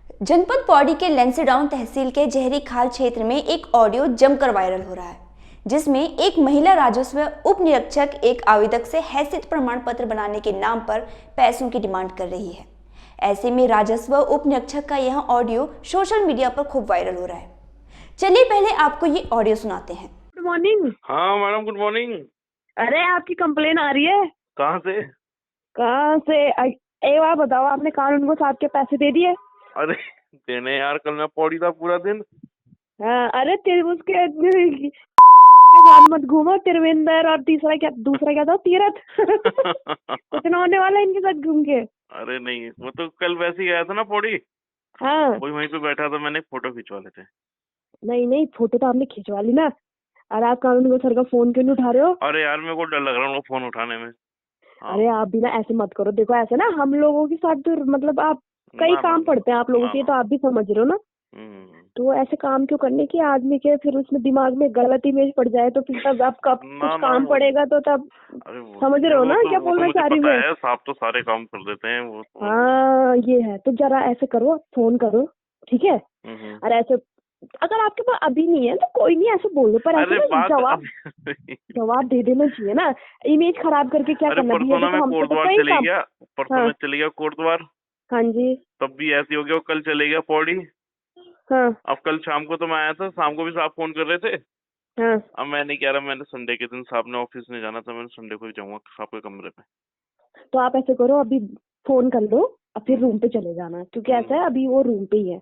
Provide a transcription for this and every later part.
जनपद पौड़ी के लेंसडाउन तहसील के जहरी खाल क्षेत्र में एक ऑडियो जमकर वायरल हो रहा है, जिसमें एक महिला राजस्व उप निरीक्षक एक आवेदक से हैसियत प्रमाण पत्र बनाने के नाम पर पैसों की डिमांड कर रही है। ऐसे में राजस्व उप निरीक्षक का यह ऑडियो सोशल मीडिया पर खूब वायरल हो रहा है। चलिए पहले आपको ये ऑडियो सुनाते हैं। Good morning. हाँ मैडम, गुड मॉर्निंग। अरे आपकी कंप्लेन आ रही है। कहाँ से? कहाँ से? एक बार बताओ, आपने कानून को साथ के पैसे दे दिए? अरे देने यार, कल मैं पौड़ी था पूरा दिन। हाँ, अरे तेरे उसके साथ मत घूमो। तिरवेंद्र और दूसरा क्या था, तीरथ। कुछ ना होने वाला इनके साथ घूम के। अरे नहीं, वो तो कल वैसे ही गया था ना पौड़ी। हाँ, वहीं पे बैठा था, मैंने फोटो खिंचवा लेते। नहीं फोटो तो आपने खिंचवा ली ना। अरे आप कानून को सर का फोन क्यों नहीं उठा रहे हो? अरे यार, मेरे को डर लग रहा है उनको फोन उठाने में। हाँ। अरे आप भी ना ऐसे मत करो। देखो ऐसे ना हम लोगों के साथ तो मतलब आप कई काम पड़ते हैं आप लोगों के, तो आप भी समझ रहे हो ना। तो ऐसे काम क्यों करने की आदमी के, फिर उसमें दिमाग में गलत इमेज पड़ जाए तो फिर तब आप कब कुछ काम पड़ेगा तो तब समझ रहे हो ना क्या बोलना चाह रही हूँ। साहब तो सारे काम कर देते हैं वो। हाँ ये है। तो जरा ऐसे करो, फोन करो, ठीक है? और ऐसे अगर आपके पास अभी नहीं है तो कोई नहीं, ऐसे बोलो, पर ऐसे ना जवाब दे देना चाहिए ना। इमेज खराब करके क्या करना है? परसों में चले गया कोटद्वार। हाँ जी। तब भी ऐसे हो गया, कल चले गया पौड़ी। हाँ। अब कल शाम को तो मैं आया था, शाम को भी साहब फोन कर रहे थे। हाँ। अब मैं नहीं कह रहा, मैंने संडे के दिन साहब ने ऑफिस में जाना था, मैंने संडे को ही जाऊंगा साहब के कमरे पे। तो आप ऐसे करो, अभी फोन कर लो और फिर रूम पे चले जाना, क्योंकि ऐसा है अभी वो रूम पे ही है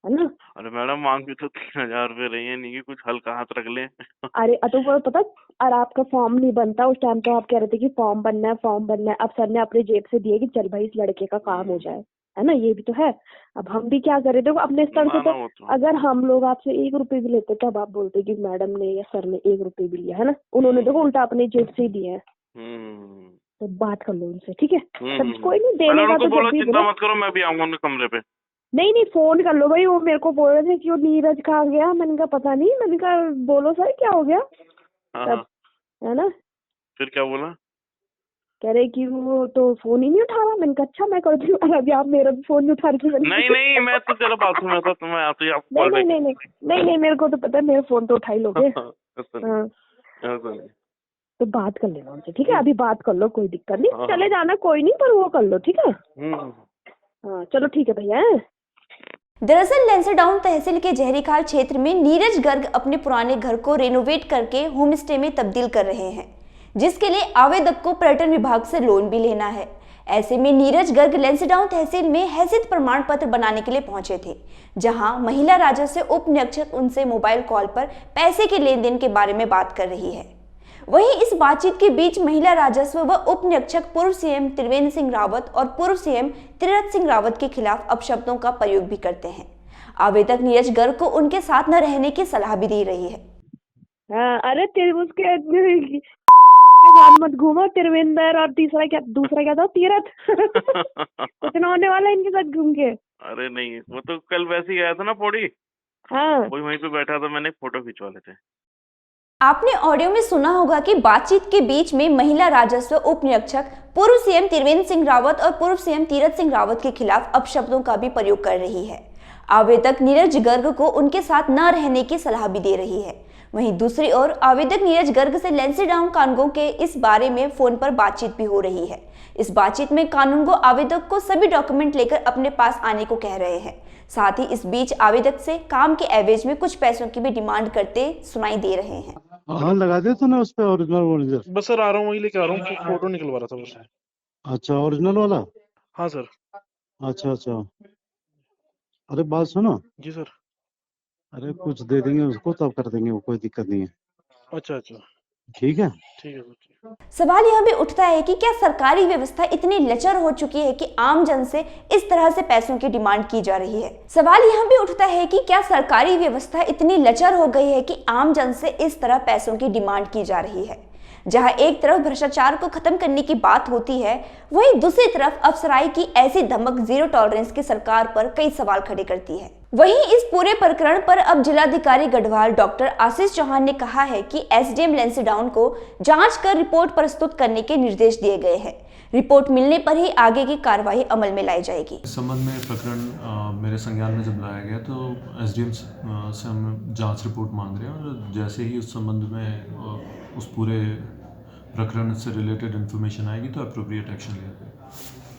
ना। अरे मैडम, मांग भी तो 3000 रुपए रही है, नहीं कि कुछ हल्का हाथ रख ले। अरे तो वो पता, और आपका फॉर्म नहीं बनता उस टाइम, तो आप कह रहे थे कि फॉर्म बनना है। अब सर ने अपने जेब से दिए कि चल भाई इस लड़के का काम हो जाए, है ना। ये भी तो है। अब हम भी क्या करें? देखो अपने स्तर से तो अगर हम लोग आपसे 1 रुपए भी लेते तब आप बोलते कि मैडम ने या सर ने 1 रुपए भी लिया, है ना। उन्होंने देखो उल्टा अपने जेब से ही दिए हैं। तो बात कर लो उनसे, ठीक है? तब कोई नहीं देने का तो बोलो, चिंता मत करो, मैं भी आऊंगा उनके कमरे पे। नहीं फोन कर लो भाई। वो मेरे को बोल रहे थे कि वो नीरज कहाँ गया। मैंने कहा पता नहीं। मैंने कहा बोलो सर क्या हो गया। तब है ना। फिर क्या बोला? कह रहे कि वो तो फोन ही नहीं उठा रहा। मैंने कहा अच्छा मैं करती हूँ। अभी आप मेरा भी फोन नहीं उठा रही थी। नहीं मैं तो चलो बात सुना था, तो मैं आते ही आपको नहीं मेरे को तो पता है, मेरा फोन तो उठा ही लोगे। हाँ। तो बात कर लेना उनसे, ठीक है? अभी बात कर लो, कोई दिक्कत नहीं। चले जाना कोई नहीं, पर वो कर लो, ठीक है? हाँ चलो ठीक है भैया। दरअसल लेंसडाउन तहसील के जहरी खाल क्षेत्र में नीरज गर्ग अपने पुराने घर को रेनोवेट करके होम स्टे में तब्दील कर रहे हैं, जिसके लिए आवेदक को पर्यटन विभाग से लोन भी लेना है। ऐसे में नीरज गर्ग लेंसडाउन तहसील में हैसियत प्रमाण पत्र बनाने के लिए पहुंचे थे, जहां महिला राजस्व उप निरीक्षक उनसे मोबाइल कॉल पर पैसे के लेन देन के बारे में बात कर रही है। वहीं इस बातचीत के बीच महिला राजस्व व उप निरीक्षक पूर्व सीएम त्रिवेंद्र सिंह रावत और पूर्व सीएम तीरथ सिंह रावत के खिलाफ अपशब्दों का प्रयोग भी करते हैं। आवेदक नीरज गर्ग को उनके साथ न रहने की सलाह भी दी रही है। अरे तेरे उसके साथ मत घूमो। तिरवेंद्र और दूसरा क्या था, तीरथ। कुछ ना होने वाला इनके साथ घूम के। अरे नहीं, वो तो कल वैसे ही गया था ना पौड़ी। हाँ, वहीं पे बैठा था, मैंने फोटो खिंचवा लेते। आपने ऑडियो में सुना होगा कि बातचीत के बीच में महिला राजस्व उप निरीक्षक पूर्व सीएम त्रिवेंद्र सिंह रावत और पूर्व सीएम तीरथ सिंह रावत के खिलाफ अपशब्दों का भी प्रयोग कर रही है। आवेदक नीरज गर्ग को उनके साथ न रहने की सलाह भी दे रही है। वहीं दूसरी ओर आवेदक नीरज गर्ग से लेंसडाउन कानूनगो के इस बारे में फोन पर बातचीत भी हो रही है। इस बातचीत में कानूनगो आवेदक को सभी डॉक्यूमेंट लेकर अपने पास आने को कह रहे हैं। साथ ही इस बीच आवेदक से काम के एवज में कुछ पैसों की भी डिमांड करते सुनाई दे रहे हैं। हाँ लगा दे तो ना उस पे ओरिजिनल। बस सर आ रहा हूँ, वही लेके आ रहा हूँ, फोटो निकलवा रहा था बस। अच्छा ओरिजिनल वाला? हाँ सर। अच्छा। अरे बात सुनो। जी सर। अरे कुछ दे देंगे उसको, तब कर देंगे, वो कोई दिक्कत नहीं है। अच्छा ठीक है सर। सवाल यह भी उठता है कि क्या सरकारी व्यवस्था इतनी लचर हो चुकी है कि आम जन से इस तरह से पैसों की डिमांड की जा रही है। सवाल यह भी उठता है कि क्या सरकारी व्यवस्था इतनी लचर हो गई है कि आम जन से इस तरह पैसों की डिमांड की जा रही है। जहां एक तरफ भ्रष्टाचार को खत्म करने की बात होती है, वहीं दूसरी तरफ अफसराई की ऐसी धमक जीरो टॉलरेंस की सरकार पर कई सवाल खड़े करती है। वहीं इस पूरे प्रकरण पर अब जिलाधिकारी गढ़वाल डॉक्टर आशीष चौहान ने कहा है कि एसडीएम लेंसडाउन को जांच कर रिपोर्ट प्रस्तुत करने के निर्देश दिए गए हैं। रिपोर्ट मिलने पर ही आगे की कार्रवाई अमल में लाई जाएगी। इस संबंध में प्रकरण मेरे संज्ञान में जब लाया गया तो एसडीएम से हम जांच रिपोर्ट मांग रहे हैं और जैसे ही उस संबंध में उस पूरे प्रकरण से रिलेटेड इन्फॉर्मेशन आएगी तो अप्रोप्रिएट एक्शन लिया जाएगा।